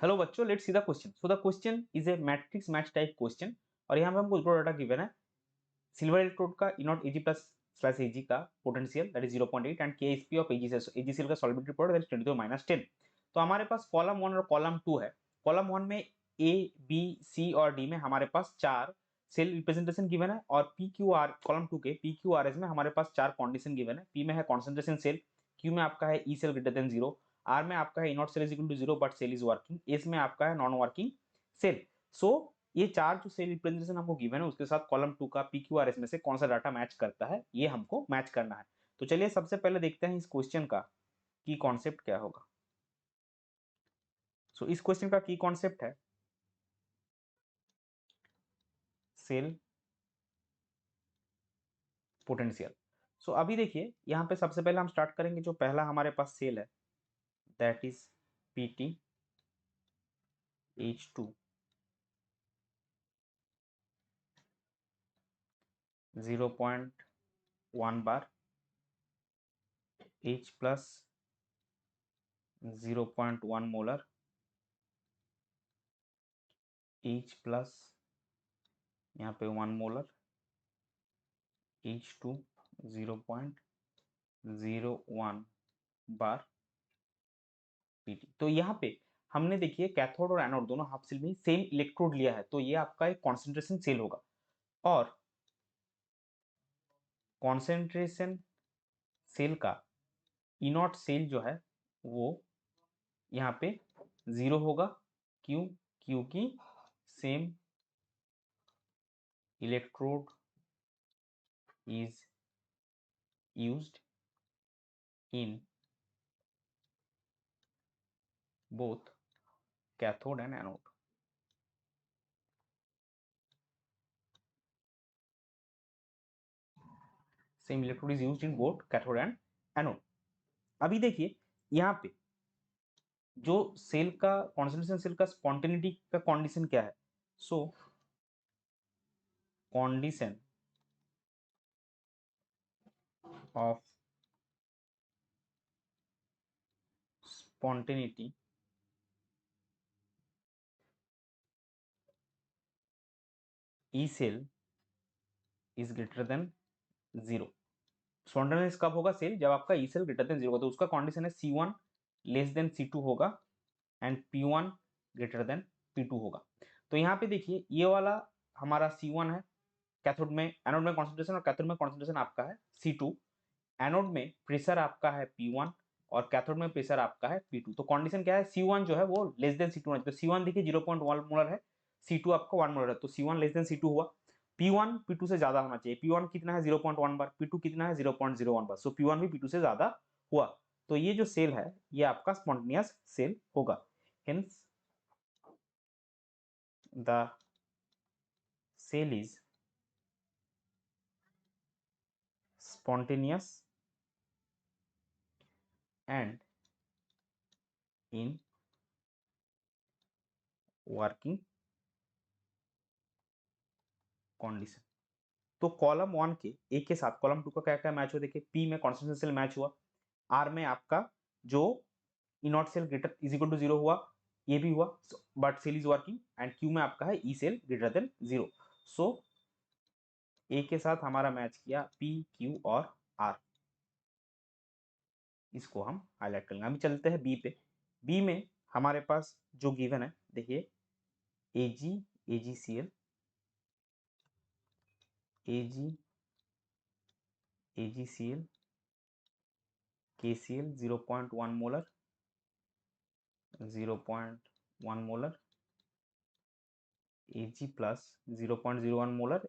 Hello बच्चों, let's see the question. So the question is a matrix match type question और यहाँ पे हमको डाटा गिवन है। सिल्वर इलेक्ट्रोड का E naught AG plus slash AG का potential that is 0.8 and KSP of AG से AGCL का सॉल्युबिलिटी रिपोर्ट दैट इज 22 - 10। तो हमारे पास कॉलम 1 और कॉलम 2 है। कॉलम 1 में ए बी सी और डी में हमारे पास 4 सेल रिप्रेजेंटेशन गिवन है और पी क्यू आर कॉलम 2 के पी क्यू आर एस में हमारे पास 4 कंडीशन गिवन है। पी में है कॉन्सेंट्रेशन सेल, क्यू में आपका है E cell greater than 0, R में आपका है not cell is equal to 0 but cell is working, S में आपका है नॉन वर्किंग सेल। सो ये 4 जो सेल रिप्रेजेंटेशन हमको गिवन है उसके साथ कॉलम 2 का पीक्यूआरएस में से कौन सा डाटा मैच करता है ये हमको मैच करना है। तो चलिए सबसे पहले देखते हैं इस क्वेश्चन का की कॉन्सेप्ट क्या होगा। सो इस क्वेश्चन का की कॉन्सेप्ट है सेल पोटेंशियल। सो अभी देखिए यहाँ पे सबसे पहले हम स्टार्ट करेंगे, जो पहला हमारे पास सेल है that is PT H2 0.1 bar H plus 0.1 molar H plus यहाँ पे 1 मोलर H2 0.01 बार पीटी। तो यहाँ पे हमने देखिए कैथोड और एनोड दोनों हाफ सेल में सेम इलेक्ट्रोड लिया है, तो ये आपका एक कॉन्सेंट्रेशन सेल होगा और कॉन्सेंट्रेशन सेल का इनॉट सेल जो है वो यहाँ पे 0 होगा। क्यों? क्योंकि same electrode is used in both cathode and anode. Same electrode is used in both cathode and anode. अभी देखिए यहाँ पे जो सेल का कॉन्सेंट्रेशन सेल का स्पॉन्टेनिटी का कंडीशन क्या है। So condition of spontaneity E cell is greater than 0। Spontaneous कब होगा सेल? जब आपका ई सेल ग्रेटर देन 0 होगा। तो उसका कंडीशन है C1 लेस देन C2 होगा and P1 greater than P2 होगा। तो यहाँ पे देखिए ये वाला हमारा C1 है, कैथोड में एनोड में कॉन्सेंट्रेशन और कैथोड में कॉन्सेंट्रेशन आपका है C2। एनोड में प्रेशर आपका है P1 और कैथोड में प्रेशर आपका है P2। तो कंडीशन क्या है? C1 जो है वो लेस देन C2 है। तो C1 देखिए 0.1 मोलर है, C2 आपका 1 मोलर है, तो C1 लेस देन C2 हुआ। P1 P2 से ज्यादा होना चाहिए। P1 कितना है? 0.1 बार। P2 कितना है? 0.01 बार। सो P1 भी P2 से ज्यादा हुआ। तो ये जो सेल है ये आपका स्पॉन्टेनियस सेल होगा। Hence the cell is spontaneous and in working condition। तो कॉलम 1 के एक के साथ कॉलम 2 का क्या क्या मैच हुआ देखिए। पी में कॉन्सेंट्रेशन सेल मैच हुआ, आर में आपका जो E naught cell greater is equal to 0 हुआ, ये भी हुआ but cell is working, and Q में आपका है E cell greater than 0। So A के साथ हमारा मैच किया पी क्यू और आर, इसको हम हाईलाइट करेंगे। अभी चलते हैं बी पे। बी में हमारे पास जो गिवन है देखिए AG AGCL AG AGCL KCl 0.1 molar 0.1 मोलर Ag plus 0.01 molar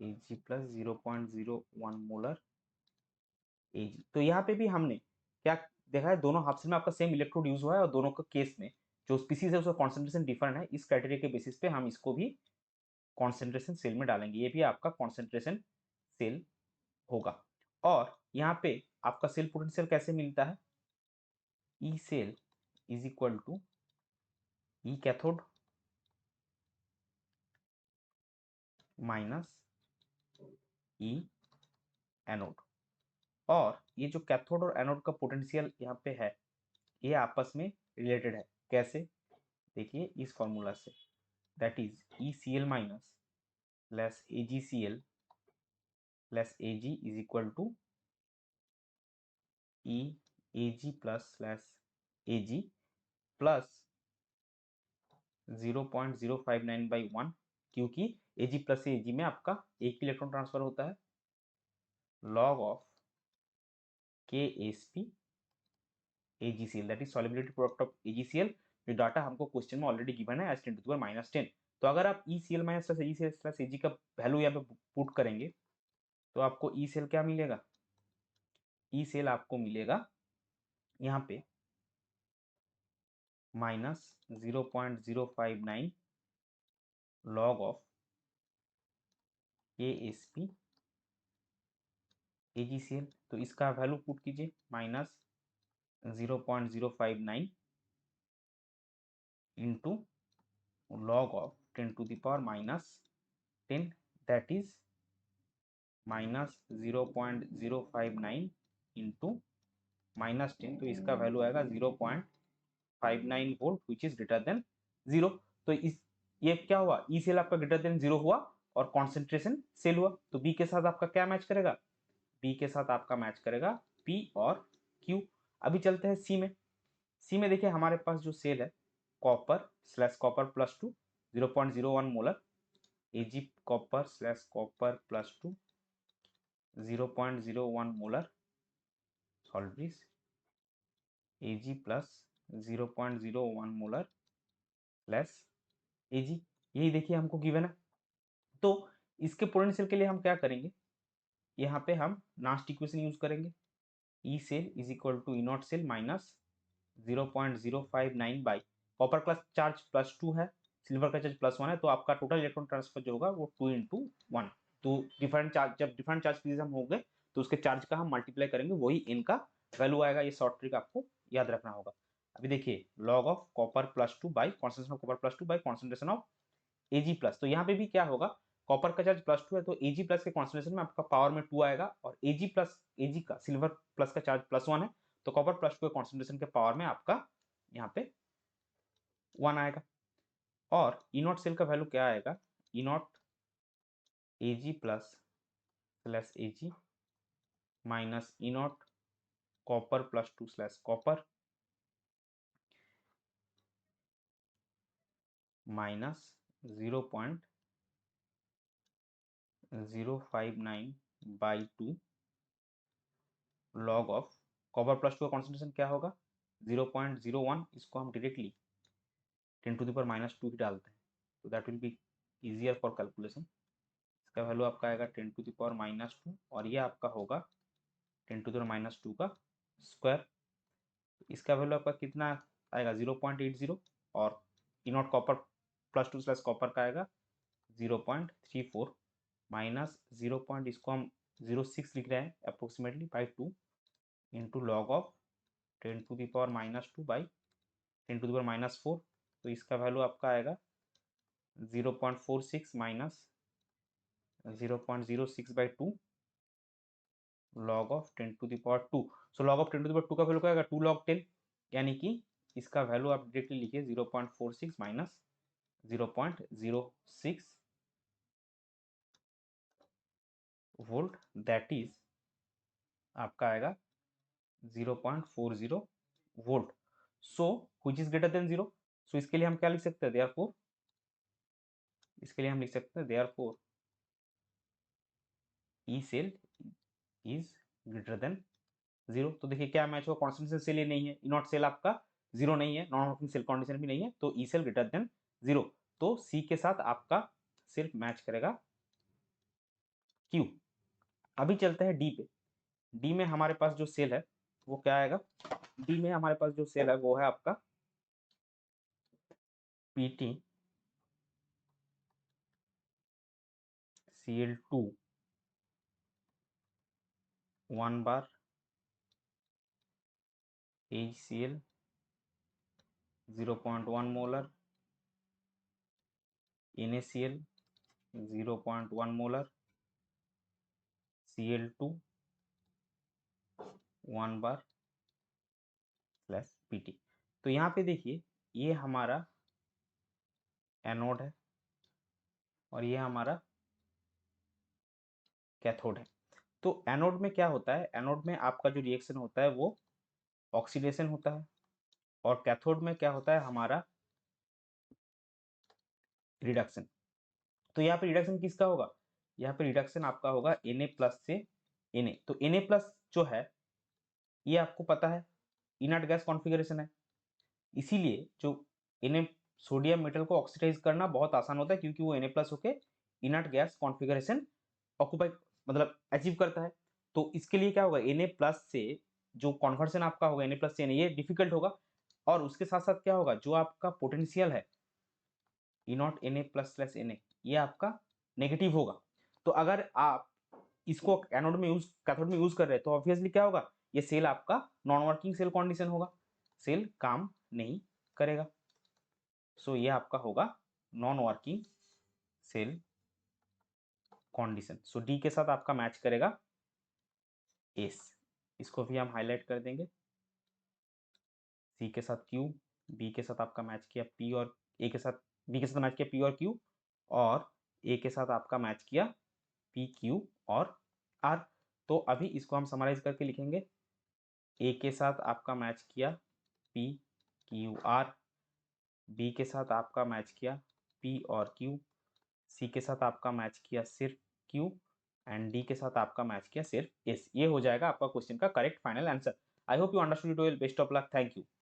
Ag plus 0.01 molar Ag। तो यहाँ पे भी हमने क्या देखा है, दोनों हाफ सेल में आपका सेम इलेक्ट्रोड यूज हुआ है और दोनों का केस में जो स्पीसीज है उसका कॉन्सेंट्रेशन डिफरेंट है। इस क्राइटेरिया के बेसिस पे हम इसको भी कॉन्सेंट्रेशन सेल में डालेंगे। ये भी आपका कॉन्सेंट्रेशन सेल होगा। और यहाँ पे आपका सेल पोटेंशियल कैसे मिलता है? E cell is equal to E cathode minus E anode. और ये जो कैथोड और एनोड का पोटेंशियल यहाँ पे है ये आपस में रिलेटेड है। कैसे? देखिए इस फॉर्मूला से, that is ECl minus less AgCl less Ag is equal to EAg plus slash Ag plus 0.059/1, क्योंकि Ag प्लस Ag में आपका एक ही इलेक्ट्रॉन ट्रांसफर होता है, log of KsP AgCl, that is solubility product of AgCl। जो data हमको question में already given है एज 10⁻⁻10। तो अगर आप ECl minus plus AgCl plus Ag का वैल्यू यहाँ पे पुट करेंगे तो आपको ECl क्या मिलेगा? ECl आपको मिलेगा यहाँ पे minus 0.059 log of KsP AgCl। तो इसका वैल्यू पुट कीजिए, minus 0.059 into log of 10⁻⁻10, that is minus 0.059 into -10, तो इसका वैल्यू आएगा 0.59 volt which is greater than 0। तो इस ये क्या हुआ? ई सेल आपका ग्रेटर देन 0 हुआ और कॉन्सेंट्रेशन सेल हुआ। तो बी के साथ आपका क्या मैच करेगा? बी के साथ आपका मैच करेगा पी और क्यू। अभी चलते हैं सी में। सी में देखिए हमारे पास जो सेल है copper slash copper plus 2 0.01 molar, Ag copper slash copper plus 2 0.01 molar, salvage Ag plus 0.01 molar plus Ag। यही देखिए हमको गिवन है। तो इसके पोटेंशियल के लिए हम क्या करेंगे? यहाँ पे हम नास्ट इक्वेशन यूज करेंगे, E cell is equal to E not cell minus 0.059 by copper का चार्ज प्लस 2 है, सिल्वर का चार्ज प्लस 1 है, तो आपका टोटल इलेक्ट्रॉन ट्रांसफर जो होगा वो 2 × 1। तो डिफरेंट चार्ज, जब डिफरेंट चार्ज प्रिज्म हो गए तो उसके चार्ज का हम मल्टीप्लाई करेंगे, वही n का वैल्यू आएगा। ये शॉर्ट ट्रिक आपको याद रखना होगा। अभी देखिए log of copper plus 2 by concentration of copper plus 2 by concentration of Ag plus. तो यहाँ पे भी क्या होगा? कॉपर का चार्ज प्लस 2 है तो Ag प्लस के कॉन्सेंट्रेशन में आपका पावर में 2 आएगा, और Ag का सिल्वर प्लस का चार्ज प्लस 1 है तो कॉपर प्लस 2 के कॉन्सेंट्रेशन के पावर में आपका यहाँ पे 1 आएगा। और ई नॉट सेल का वैल्यू क्या आएगा? E naught Ag plus slash Ag minus E naught copper plus 2 slash copper minus 0.059/2 log of copper plus 2 का कॉन्सेंट्रेशन क्या होगा? 0.01। इसको हम डायरेक्टली 10⁻⁻2 ही डालते हैं, तो that will be easier for calculation. इसका वैल्यू आपका आएगा 10⁻⁻2 और ये आपका होगा 10⁻⁻2 का स्क्वायर। इसका वैल्यू आपका कितना आएगा? 0.80, और E naught copper plus 2 slash copper का आएगा 0.34 माइनस 0. इसको हम 0.6 लिख रहे हैं approximately by 2 into log of 10⁻⁻2 by 10⁻⁻4। तो इसका वैल्यू आपका आएगा 0.46 minus 0.06/2 log of 10⁻²। So log of 10⁻² का वैल्यू क्या आएगा? 2 log 10, यानी कि इसका वैल्यू आप डायरेक्टली लिखिए 0.46 माइनस 0.06 वोल्ट, दैट इज आपका आएगा 0.40 volt. So which is greater than 0। सो इसके लिए हम क्या लिख सकते हैं? देयरफॉर इसके लिए हम लिख सकते हैं therefore E cell is greater than 0। तो देखिए क्या मैच हुआ? कॉन्स्टेंट सेल ये नहीं है, नॉट सेल आपका 0 नहीं है, नॉन वर्किंग सेल कंडीशन भी नहीं है, तो ई सेल ग्रेटर देन 0। तो सी के साथ आपका सिर्फ मैच करेगा क्यू। अभी चलते हैं डी पे। डी में हमारे पास जो सेल है वो क्या आएगा? डी में हमारे पास जो सेल है वो है आपका PT Cl2 1 बार HCl 0.1 molar, NaCl 0.1 molar, Cl2 1 बार स्लैश PT। तो यहाँ पे देखिए ये हमारा एनोड है और ये हमारा कैथोड है। तो एनोड में क्या होता है, एनोड में आपका जो रिएक्शन होता है वो ऑक्सीडेशन होता है और कैथोड में क्या होता है हमारा रिडक्शन। तो यहाँ पे रिडक्शन किसका होगा, यहाँ पे रिडक्शन आपका होगा Na+ से Na। तो Na+ जो है ये आपको पता है इनर्ट गैस कॉन्फ़िगरेशन है, इसीलिए जो Na सोडियम मेटल को ऑक्सीडाइज करना बहुत आसान होता है क्योंकि वो Na+ होके इनर्ट गैस कॉन्फ़िगरेशन ऑक्यूपाई मतलब अचीव करता है। तो इसके लिए क्या होगा, Na+ से जो कन्वर्जन आपका होगा Na+ से Na ये डिफिकल्ट होगा और उसके साथ-साथ क्या होगा, जो आपका पोटेंशियल है E0 Na+/Na ये आपका नेगेटिव होगा। तो अगर आप इसको एनोड में यूज कैथोड में यूज कर रहे हैं तो ऑब्वियसली क्या होगा, ये सेल आपका नॉन वर्किंग सेल कंडीशन होगा, सेल काम नहीं करेगा। सो ये आपका होगा नॉन वर्किंग सेल कंडीशन। सो डी के साथ आपका मैच करेगा एस, इसको भी हम हाईलाइट कर देंगे। सी के साथ क्यू, बी के साथ आपका मैच किया पी और ए के साथ, बी के साथ मैच किया पी और क्यू और ए के साथ आपका मैच किया पी क्यू और आर। तो अभी इसको हम समराइज करके लिखेंगे, ए के साथ आपका मैच किया पी क्यू आर, बी के साथ आपका मैच किया पी और क्यू, सी के साथ आपका मैच किया सिर्फ क्यू एंड डी के साथ आपका मैच किया सिर्फ एस। ये हो जाएगा आपका क्वेश्चन का correct final answer. I hope you understood it well. Best of luck, thank you.